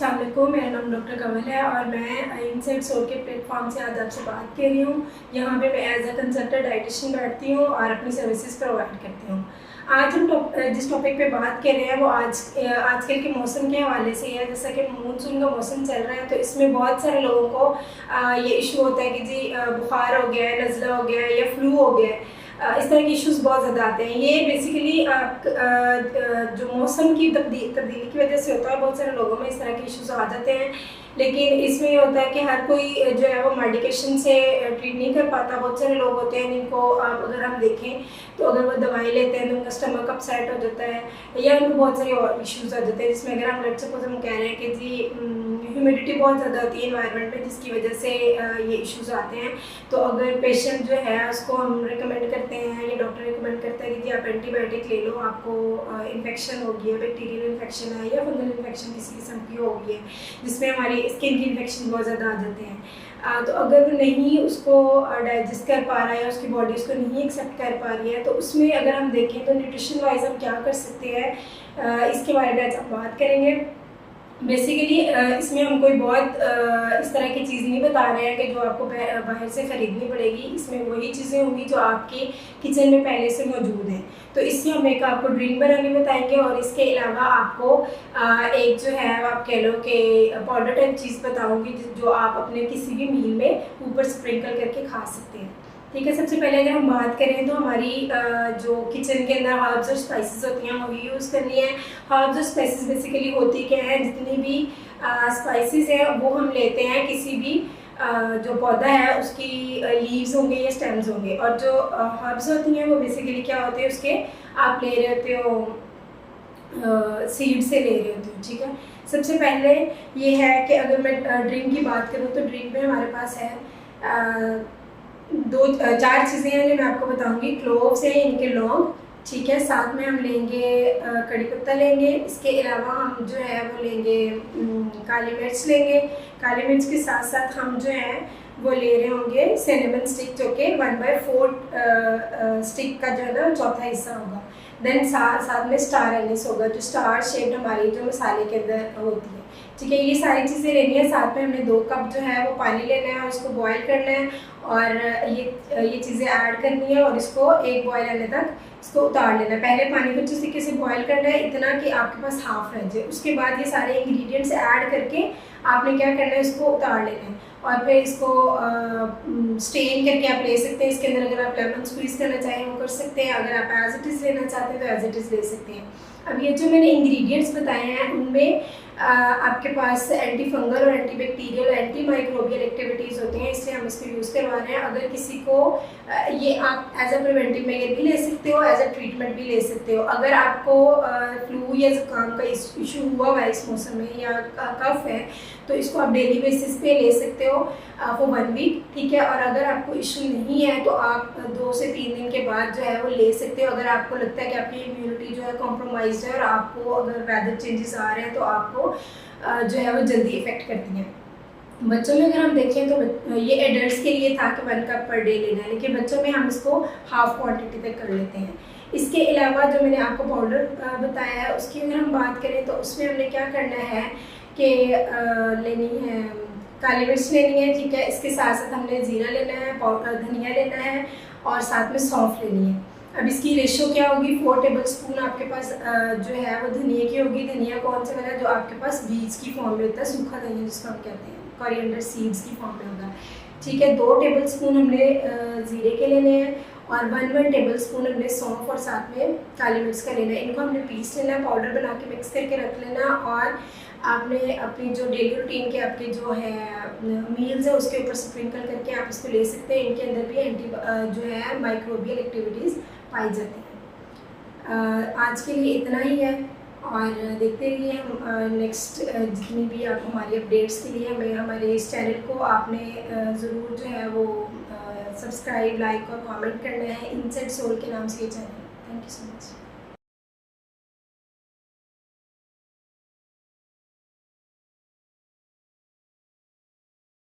अस्सलाम वालेकुम, मेरा नाम डॉक्टर कमल है और मैं इनसाइड सोल के प्लेटफॉर्म से आज आपसे बात कर रही हूँ। यहाँ पे मैं एज अ कंसल्टेंट डाइटिशियन बैठती हूँ और अपनी सर्विसेज प्रोवाइड करती हूँ। आज हम जिस टॉपिक पे बात कर रहे हैं वो आजकल के मौसम के हवाले से है। जैसा कि मानसून का मौसम चल रहा है तो इसमें बहुत सारे लोगों को ये इशू होता है कि जी बुखार हो गया है, नज़ला हो गया है या फ्लू हो गया है। इस तरह के इश्यूज बहुत ज़्यादा आते हैं। ये बेसिकली जो मौसम की तब्दीली की वजह से होता है। बहुत सारे लोगों में इस तरह के इश्यूज आ जाते हैं, लेकिन इसमें ये होता है कि हर कोई जो है वो मेडिकेशन से ट्रीट नहीं कर पाता। बहुत सारे लोग होते हैं जिनको अगर हम देखें तो अगर वो दवाई लेते हैं तो उनका स्टमक अपसेट हो जाता है या उनको बहुत सारे और इश्यूज आ जाते हैं, जिसमें अगर हम लेट्स सपोज हम कह रहे हैं कि जी ह्यूमिडिटी बहुत ज़्यादा होती है इन्वायरमेंट में, जिसकी वजह से ये इश्यूज आते हैं। तो अगर पेशेंट जो है उसको हम रिकमेंड करते हैं या डॉक्टर रिकमेंड करता है कि जी आप एंटीबायोटिक ले लो, आपको इन्फेक्शन हो गई है, बैक्टीरियल इन्फेक्शन है या फंगल इन्फेक्शन किसी किस्म की हो गई है जिसमें हमारी स्किन की इन्फेक्शन बहुत ज़्यादा आ जाते हैं। तो अगर वो नहीं उसको डाइजेस्ट कर पा रहा है या उसकी बॉडी उसको नहीं एक्सेप्ट कर पा रही है तो उसमें अगर हम देखें तो न्यूट्रिशन वाइज हम क्या कर सकते हैं, इसके बारे में आज हम बात करेंगे। बेसिकली इसमें हम कोई बहुत इस तरह की चीज़ नहीं बता रहे हैं कि जो आपको बाहर से ख़रीदनी पड़ेगी। इसमें वही चीज़ें होंगी जो आपके किचन में पहले से मौजूद हैं। तो इससे हम एक आपको ड्रिंक बनानी बताएंगे और इसके अलावा आपको एक जो है आप कह लो कि पाउडर टाइप चीज़ बताऊँगी जो आप अपने किसी भी मील में ऊपर स्प्रिंकल करके खा सकते हैं। ठीक है, सबसे पहले अगर हम बात करें तो हमारी जो किचन के अंदर हर्ब्स और स्पाइसेस होती हैं वही यूज़ करनी है। हर्ब्स और स्पाइसेस बेसिकली होती क्या है, जितनी भी स्पाइसेस हैं वो हम लेते हैं किसी भी जो पौधा है उसकी लीव्स होंगे या स्टेम्स होंगे, और जो हर्ब्स होती हैं वो बेसिकली क्या होते हैं उसके आप ले रहे होते हो सीड से ले रहे होते हो। ठीक है, सबसे पहले ये है कि अगर मैं ड्रिंक की बात करूँ तो ड्रिंक में हमारे पास है चार चीज़ें हैं जो मैं आपको बताऊंगी। क्लोव्स हैं, इनके लौंग, ठीक है, साथ में हम लेंगे कड़ी पत्ता लेंगे। इसके अलावा हम जो है वो लेंगे काली मिर्च लेंगे। काली मिर्च के साथ साथ हम जो है वो ले रहे होंगे सिनेमन स्टिक, जो कि 1/4 स्टिक का जो है ना चौथा हिस्सा होगा। देन साथ में स्टार एनिस होगा, जो स्टार शेप्ड हमारी जो मसाले के अंदर होती है। ठीक है, ये सारी चीज़ें लेनी है। साथ में हमने 2 कप जो है वो पानी लेना है और इसको बॉईल करना है और ये चीज़ें ऐड करनी है और इसको एक बॉईल आने तक इसको उतार लेना है। पहले पानी को अच्छे तरीके से बॉईल करना है, इतना कि आपके पास हाफ रह जाए। उसके बाद ये सारे इंग्रेडिएंट्स ऐड करके आपने क्या करना है, इसको उतार लेना है और फिर इसको स्टेन करके आप ले सकते हैं। इसके अंदर अगर आप लेमन स्क्वीज़ करना चाहें वो कर सकते हैं, अगर आप एज इट इज़ लेना चाहते हैं तो एज इट इज़ ले सकते हैं। अब ये जो मैंने इंग्रेडिएंट्स बताए हैं उनमें आपके पास एंटी फंगल और anti bacterial anti microbial activities होती हैं, इसलिए हम इसको यूज़ करवा रहे हैं। अगर किसी को ये आप एज अ प्रिवेंटिव मेजर भी ले सकते हो, एज अ ट्रीटमेंट भी ले सकते हो। अगर आपको फ्लू या ज़ुकाम का इशू हुआ हुआ है इस मौसम में या कफ है तो इसको आप डेली बेसिस पे ले सकते हो फॉर 1 वीक। ठीक है, और अगर आपको इशू नहीं है तो आप 2 से 3 दिन के बाद जो है वो ले सकते हो। अगर आपको लगता है कि आपकी इम्यूनिटी जो है कॉम्प्रोमाइज़ है और आपको अगर वेदर चेंजेस आ रहे हैं तो आपको जो है वो जल्दी इफ़ेक्ट करती हैं। बच्चों में अगर हम देखें तो ये एडल्ट्स के लिए था कि 1 कप पर डे लेना है, लेकिन बच्चों में हम इसको हाफ क्वांटिटी तक कर लेते हैं। इसके अलावा जो मैंने आपको पाउडर बताया है उसकी अगर हम बात करें तो उसमें हमने क्या करना है कि लेनी है काली मिर्च लेनी है। ठीक है, इसके साथ साथ हमने ज़ीरा लेना है, पाउडर धनिया लेना है और साथ में सौंफ लेनी है। अब इसकी रेशो क्या होगी, 4 टेबल स्पून आपके पास जो है वो धनिया की होगी। धनिया कौन सा वाला, जो आपके पास बीज की फॉर्म में होता है, सूखा धनिया जिसको हम कहते हैं, कोरिएंडर सीड्स की फॉर्म में होगा। ठीक है, 2 टेबल स्पून हमने ज़ीरे के लेने हैं और 1 टेबल स्पून हमने सौंफ और साथ में काली मिर्च का लेना है। इनको हमने पीस लेना है, पाउडर बना के मिक्स करके रख लेना और आपने अपनी जो डेली रूटीन के आपके जो है मील्स है उसके ऊपर स्प्रिंकल करके आप इसको ले सकते हैं। इनके अंदर भी एंटी जो है माइक्रोबियल एक्टिविटीज़ पाई जाती हैं। आज के लिए इतना ही है और देखते रहिए हम नेक्स्ट जितनी भी आप हमारी अपडेट्स के लिए हमें हमारे इस चैनल को आपने ज़रूर जो है वो सब्सक्राइब, लाइक और कमेंट करना है। इनसाइड सोल के नाम से ये channel. Thank you so much.